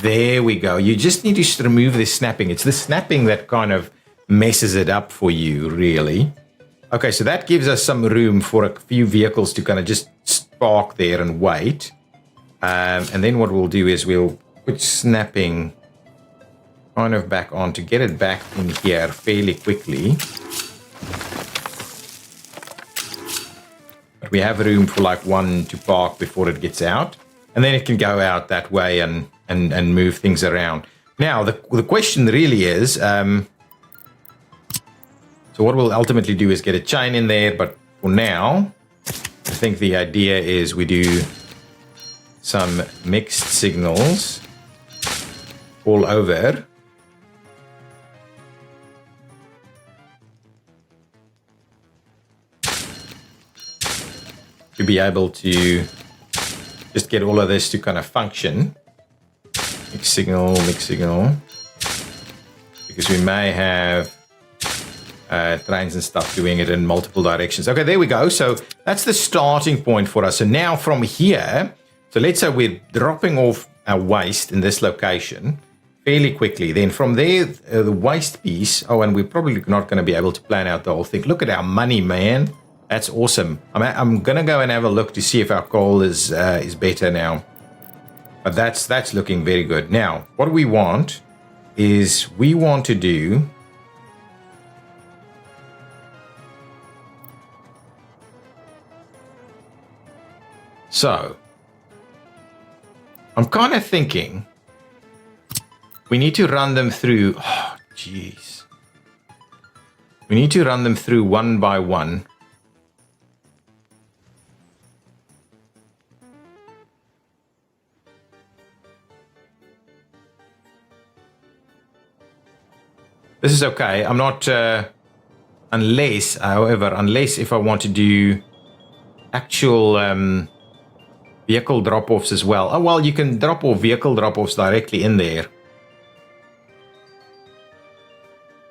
There we go. You just need to remove this snapping. It's the snapping that kind of messes it up for you, really. Okay, so that gives us some room for a few vehicles to kind of just park there and wait. And then what we'll do is we'll put snapping kind of back on to get it back in here fairly quickly. But we have room for like one to park before it gets out. And then it can go out that way and move things around. Now, the question really is, so what we'll ultimately do is get a chain in there, but for now, I think the idea is we do some mixed signals all over. To be able to just get all of this to kind of function. Mixed signal, because we may have trains and stuff doing it in multiple directions. Okay, there we go. So that's the starting point for us. So now from here, so let's say we're dropping off our waste in this location fairly quickly. Then from there, the waste piece, oh, and we're probably not going to be able to plan out the whole thing. Look at our money, man. That's awesome. I'm going to go and have a look to see if our coal is better now. But that's looking very good. Now, what we want is we want to do so I'm kind of thinking we need to run them through. Oh, jeez. We need to run them through one by one. This is okay. I'm not, unless if I want to do actual vehicle drop-offs as well. Oh, well, you can drop off vehicle drop-offs directly in there.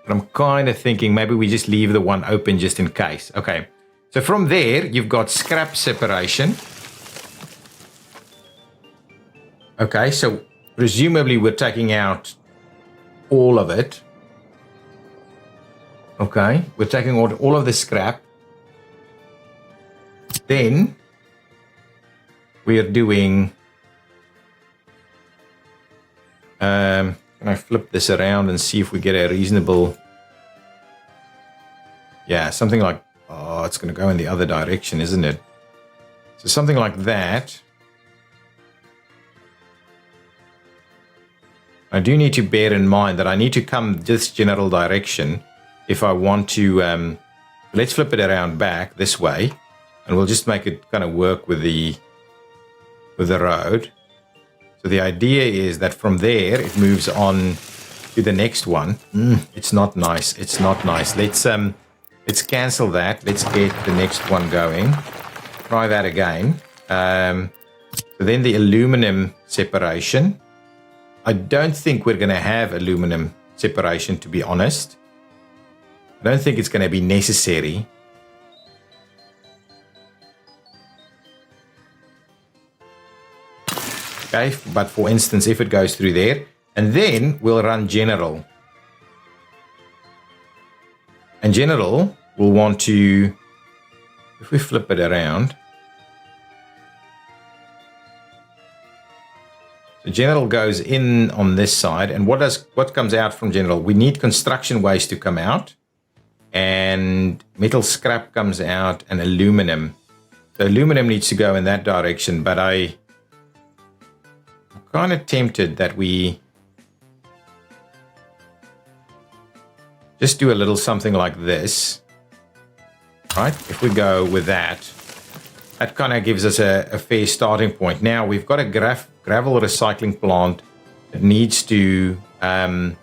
But I'm kind of thinking maybe we just leave the one open just in case. Okay. So from there, you've got scrap separation. Okay, so presumably we're taking out all of it. Okay, we're taking out all of the scrap. Then we are doing, can I flip this around and see if we get a reasonable, yeah, something like, oh, it's going to go in the other direction, isn't it? So something like that. I do need to bear in mind that I need to come this general direction if I want to, let's flip it around back this way, and we'll just make it kind of work with the road. So the idea is that from there it moves on to the next one. It's not nice. It's not nice. Let's cancel that. Let's get the next one going. Try that again. So then the aluminum separation. I don't think we're going to have aluminum separation, to be honest. I don't think it's going to be necessary. Okay, but for instance, if it goes through there, and then we'll run general. And general, we'll want to, if we flip it around, so general goes in on this side, and what comes out from general? We need construction waste to come out. And metal scrap comes out, and aluminum. So aluminum needs to go in that direction, but I'm kind of tempted that we just do a little something like this, right? If we go with that, that kind of gives us a fair starting point. Now we've got a gravel recycling plant that needs to kind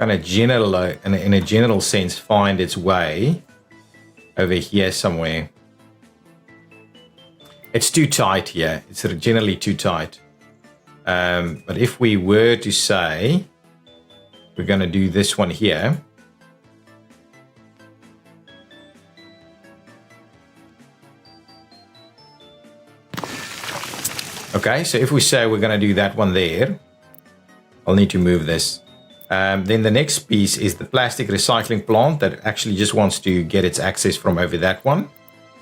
of in a general sense find its way over here somewhere. It's too tight here. It's generally too tight. But if we were to say we're going to do this one here, okay, so if we say we're going to do that one there, I'll need to move this. Then the next piece is the plastic recycling plant that actually just wants to get its access from over that one.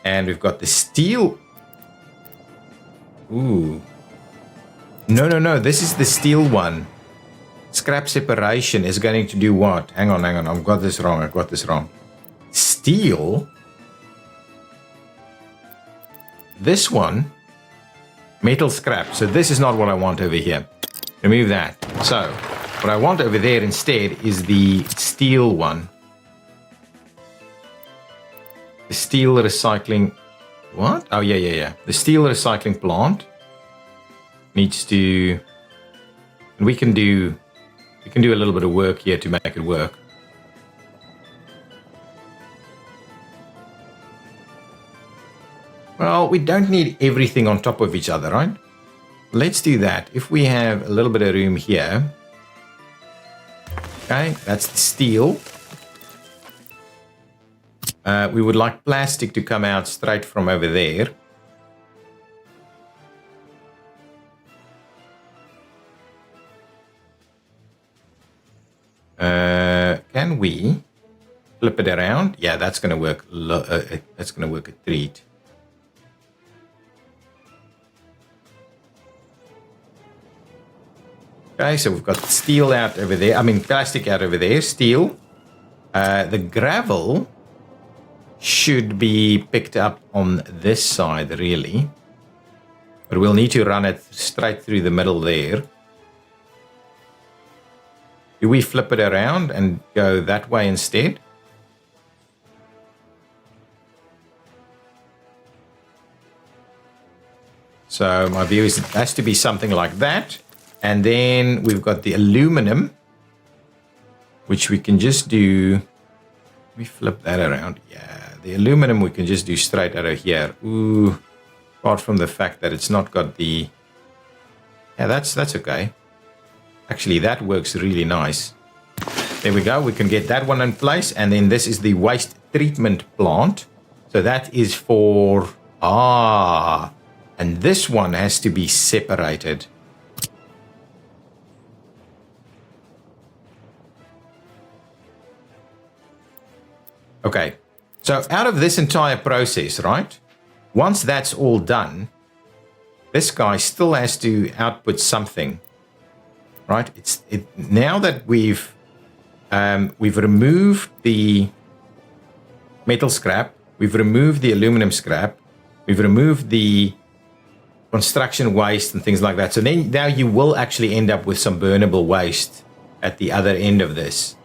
And we've got the steel. Ooh. No. This is the steel one. Scrap separation is going to do what? Hang on. I've got this wrong. Steel. This one. Metal scrap. So this is not what I want over here. Remove that. So what I want over there instead is the steel one. The steel recycling. What? Oh, yeah. The steel recycling plant needs to. And we can do a little bit of work here to make it work. Well, we don't need everything on top of each other, right? Let's do that. If we have a little bit of room here. Okay, that's the steel. We would like plastic to come out straight from over there. Can we flip it around? Yeah, that's going to work. That's going to work a treat. Okay, so we've got steel out over there. I mean, plastic out over there. Steel. The gravel should be picked up on this side, really. But we'll need to run it straight through the middle there. Do we flip it around and go that way instead? So my view is it has to be something like that. And then we've got the aluminum, which we can just do. Let me flip that around. Yeah, the aluminum we can just do straight out of here. Ooh, apart from the fact that it's not got the. Yeah, that's okay. Actually, that works really nice. There we go. We can get that one in place. And then this is the waste treatment plant. So that is for. And this one has to be separated. Okay, so out of this entire process, right, once that's all done, this guy still has to output something, right? Now that we've removed the metal scrap, we've removed the aluminum scrap, we've removed the construction waste and things like that. So then now you will actually end up with some burnable waste at the other end of this.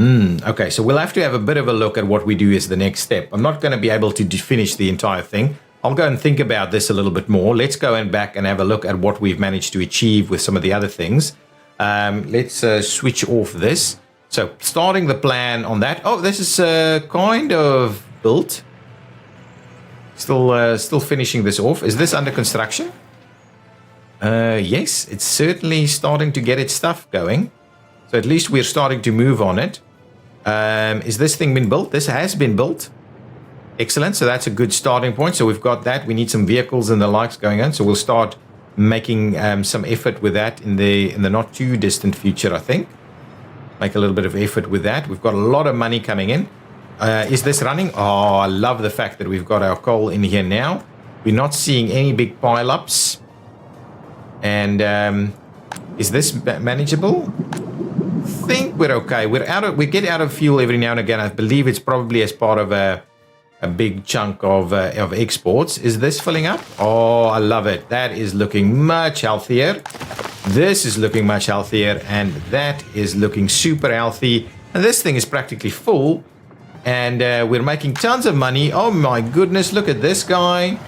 Okay, so we'll have to have a bit of a look at what we do as the next step. I'm not going to be able to finish the entire thing. I'll go and think about this a little bit more. Let's go back and have a look at what we've managed to achieve with some of the other things. Let's switch off this. So starting the plan on that. Oh, this is kind of built. Still finishing this off. Is this under construction? Yes, it's certainly starting to get its stuff going. So at least we're starting to move on it. Is this thing been built? This has been built. Excellent. So that's a good starting point. So we've got that. We need some vehicles and the likes going on. So we'll start making some effort with that in the not too distant future, I think. Make a little bit of effort with that. We've got a lot of money coming in. Is this running? Oh, I love the fact that we've got our coal in here now. We're not seeing any big pile-ups. And is this manageable? I think we're okay. We get out of fuel every now and again. I believe it's probably as part of a a big chunk of exports. Is this filling up? Oh, I love it. That is looking much healthier. This is looking much healthier, and that is looking super healthy. And this thing is practically full, and we're making tons of money. Oh my goodness, look at this guy.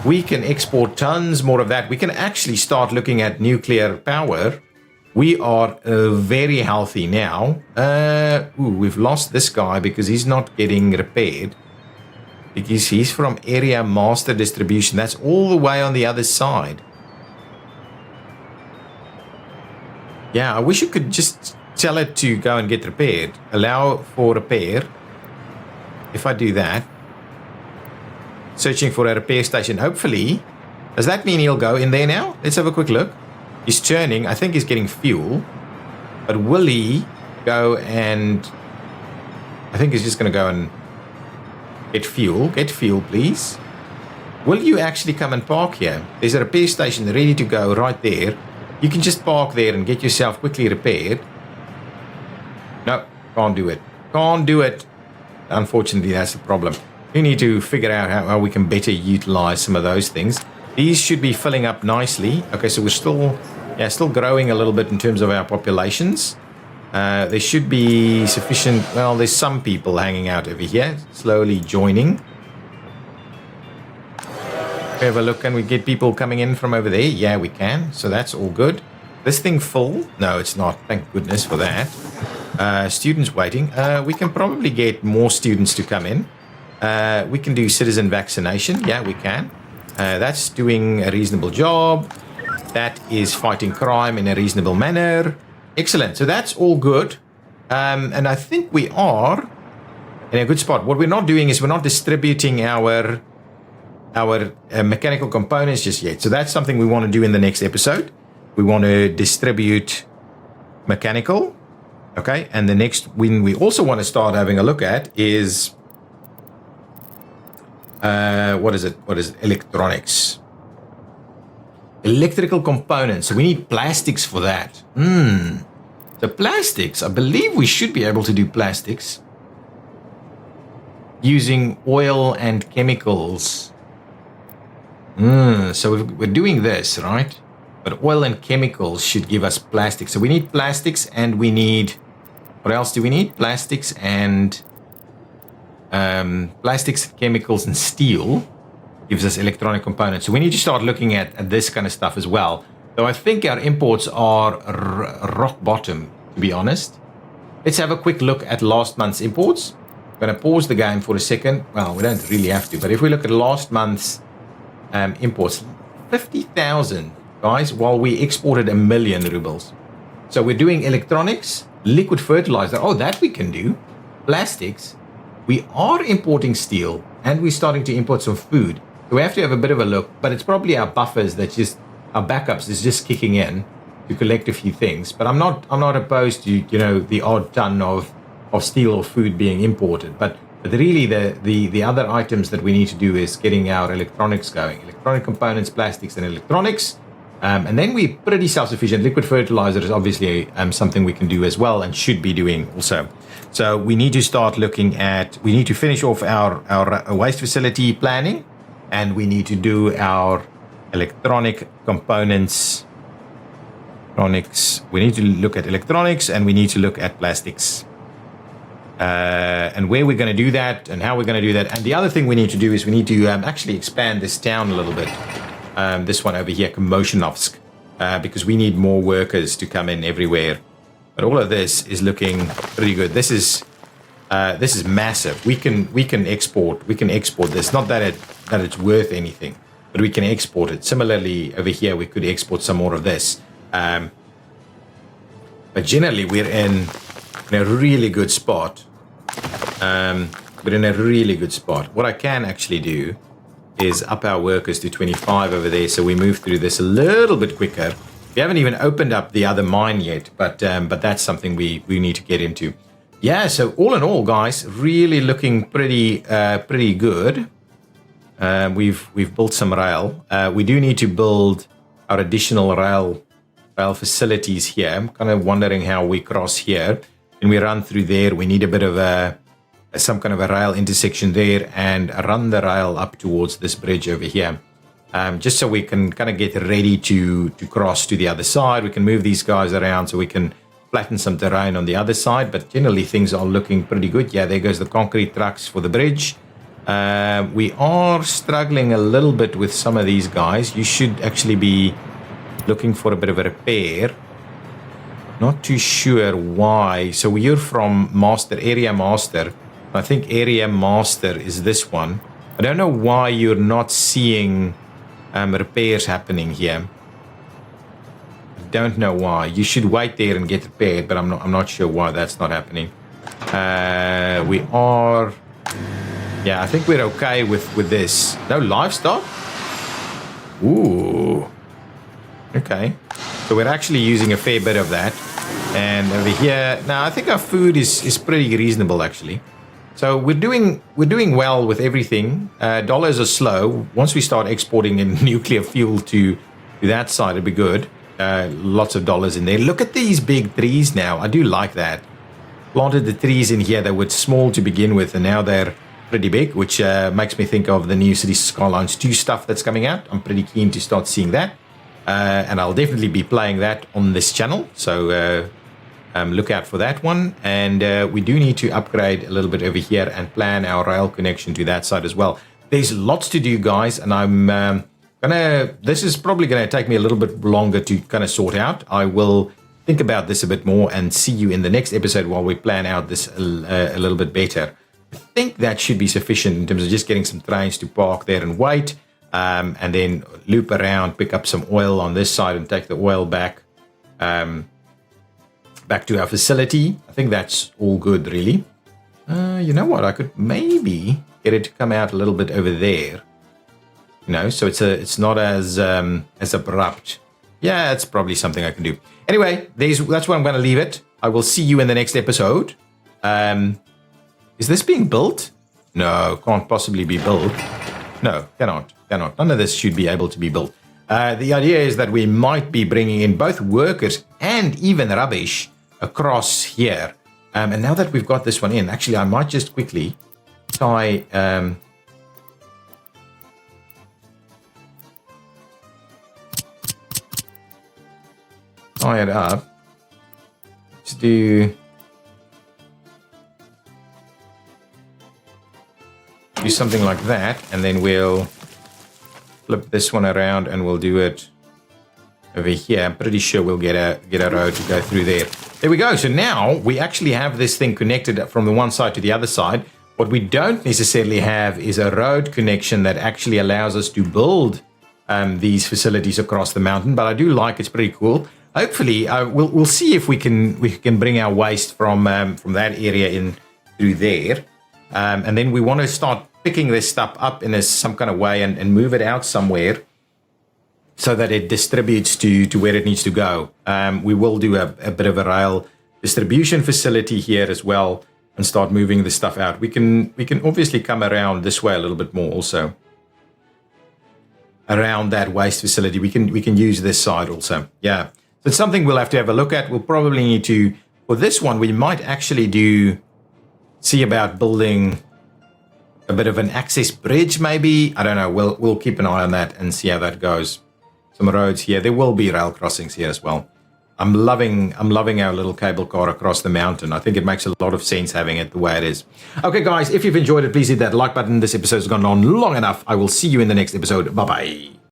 We can export tons more of that. We can actually start looking at nuclear power. We are very healthy now. We've lost this guy because he's not getting repaired. Because he's from area master distribution. That's all the way on the other side. Yeah, I wish you could just tell it to go and get repaired. Allow for repair. If I do that. Searching for a repair station. Hopefully. Does that mean he'll go in there now? Let's have a quick look. He's turning. I think he's getting fuel. But will he go and... I think he's just going to go and get fuel. Get fuel, please. Will you actually come and park here? There's a repair station ready to go right there. You can just park there and get yourself quickly repaired. No, can't do it. Can't do it. Unfortunately, that's the problem. We need to figure out how we can better utilize some of those things. These should be filling up nicely. Okay, so we're still growing a little bit in terms of our populations. There should be sufficient... Well, there's some people hanging out over here, slowly joining. Have a look. Can we get people coming in from over there? Yeah, we can. So that's all good. This thing full? No, it's not. Thank goodness for that. Students waiting. We can probably get more students to come in. We can do citizen vaccination. Yeah, we can. That's doing a reasonable job. That is fighting crime in a reasonable manner. Excellent. So that's all good. And I think we are in a good spot. What we're not doing is we're not distributing our mechanical components just yet. So that's something we want to do in the next episode. We want to distribute mechanical. Okay. And the next one we also want to start having a look at is... what is it? Electronics. Electrical components. So we need plastics for that. The plastics, I believe we should be able to do plastics using oil and chemicals. So we're doing this, right? But oil and chemicals should give us plastics. So we need plastics, and we need... What else do we need? Plastics and... plastics, chemicals, and steel gives us electronic components. So we need to start looking at this kind of stuff as well. So I think our imports are rock bottom, to be honest. Let's have a quick look at last month's imports. I'm going to pause the game for a second. Well, we don't really have to, but if we look at last month's imports, 50,000, guys, while we exported 1 million rubles. So we're doing electronics, liquid fertilizer. Oh, that we can do. Plastics. We are importing steel, and we're starting to import some food. So we have to have a bit of a look, but it's probably our buffers that just, our backups is just kicking in to collect a few things. But I'm not opposed to, the odd ton of steel or food being imported. But really the other items that we need to do is getting our electronics going. Electronic components, plastics, and electronics. And then we're pretty self-sufficient. Liquid fertilizer is obviously something we can do as well, and should be doing also. So we need to start looking at, we need to finish off our waste facility planning, and we need to do our electronic components. We need to look at electronics, and we need to look at plastics. And where we're going to do that, and how we're going to do that. And the other thing we need to do is we need to actually expand this town a little bit. This one over here, Komoshinovsk, because we need more workers to come in everywhere. But all of this is looking pretty good. This is massive. We can export this. Not that it's worth anything, but we can export it. Similarly, over here we could export some more of this. But generally, we're in a really good spot. What I can actually do is up our workers to 25 over there, so we move through this a little bit quicker. We haven't even opened up the other mine yet, but that's something we need to get into. Yeah, so all in all, guys, really looking pretty good. We've built some rail. We do need to build our additional rail facilities here. I'm kind of wondering how we cross here. And we run through there. We need a bit of a some kind of a rail intersection there and run the rail up towards this bridge over here. Just so we can kind of get ready to cross to the other side. We can move these guys around so we can flatten some terrain on the other side, but generally things are looking pretty good. Yeah, there goes the concrete trucks for the bridge. We are struggling a little bit with some of these guys. You should actually be looking for a bit of a repair. Not too sure why. So you're from Master, Area Master. I think Area Master is this one. I don't know why you're not seeing repairs happening here. I don't know why. You should wait there and get repaired, but I'm not sure why that's not happening. We are... Yeah, I think we're okay with this. No livestock? Ooh. Okay. So we're actually using a fair bit of that. And over here... Now, I think our food is pretty reasonable, actually. So we're doing well with everything. Dollars are slow. Once we start exporting in nuclear fuel to that side, it'd be good. Lots of dollars in there. Look at these big trees now. I do like that. Planted the trees in here that were small to begin with, and now they're pretty big, which makes me think of the new City Skylines 2 stuff that's coming out. I'm pretty keen to start seeing that. And I'll definitely be playing that on this channel. So... look out for that one, and we do need to upgrade a little bit over here and plan our rail connection to that side as well. There's lots to do, guys, and I'm this is probably gonna take me a little bit longer to kind of sort out. I will think about this a bit more and see you in the next episode while we plan out this a little bit better. I think that should be sufficient in terms of just getting some trains to park there and wait, and then loop around, pick up some oil on this side and take the oil back. Back to our facility. I think that's all good, really. You know what? I could maybe get it to come out a little bit over there. You know, so it's not as abrupt. Yeah, it's probably something I can do. Anyway, that's where I'm going to leave it. I will see you in the next episode. Is this being built? No, can't possibly be built. No, cannot. None of this should be able to be built. The idea is that we might be bringing in both workers and even rubbish across here. And now that we've got this one in, actually, I might just quickly tie... tie it up. Let's do something like that, and then we'll flip this one around and we'll do it over here. I'm pretty sure we'll get a road to go through there. There we go. So now we actually have this thing connected from the one side to the other side. What we don't necessarily have is a road connection that actually allows us to build these facilities across the mountain. But I do like it's pretty cool. Hopefully, we'll see if we can bring our waste from that area in through there, and then we want to start picking this stuff up in some kind of way and move it out somewhere, so that it distributes to where it needs to go. We will do a bit of a rail distribution facility here as well and start moving the stuff out. We can obviously come around this way a little bit more also. Around that waste facility, we can use this side also. Yeah, so it's something we'll have to have a look at. We'll probably need to, for this one, we might actually see about building a bit of an access bridge, maybe. I don't know. We'll keep an eye on that and see how that goes. Some roads here. There will be rail crossings here as well. I'm loving our little cable car across the mountain. I think it makes a lot of sense having it the way it is. Okay, guys, if you've enjoyed it, please hit that like button. This episode has gone on long enough. I will see you in the next episode. Bye-bye.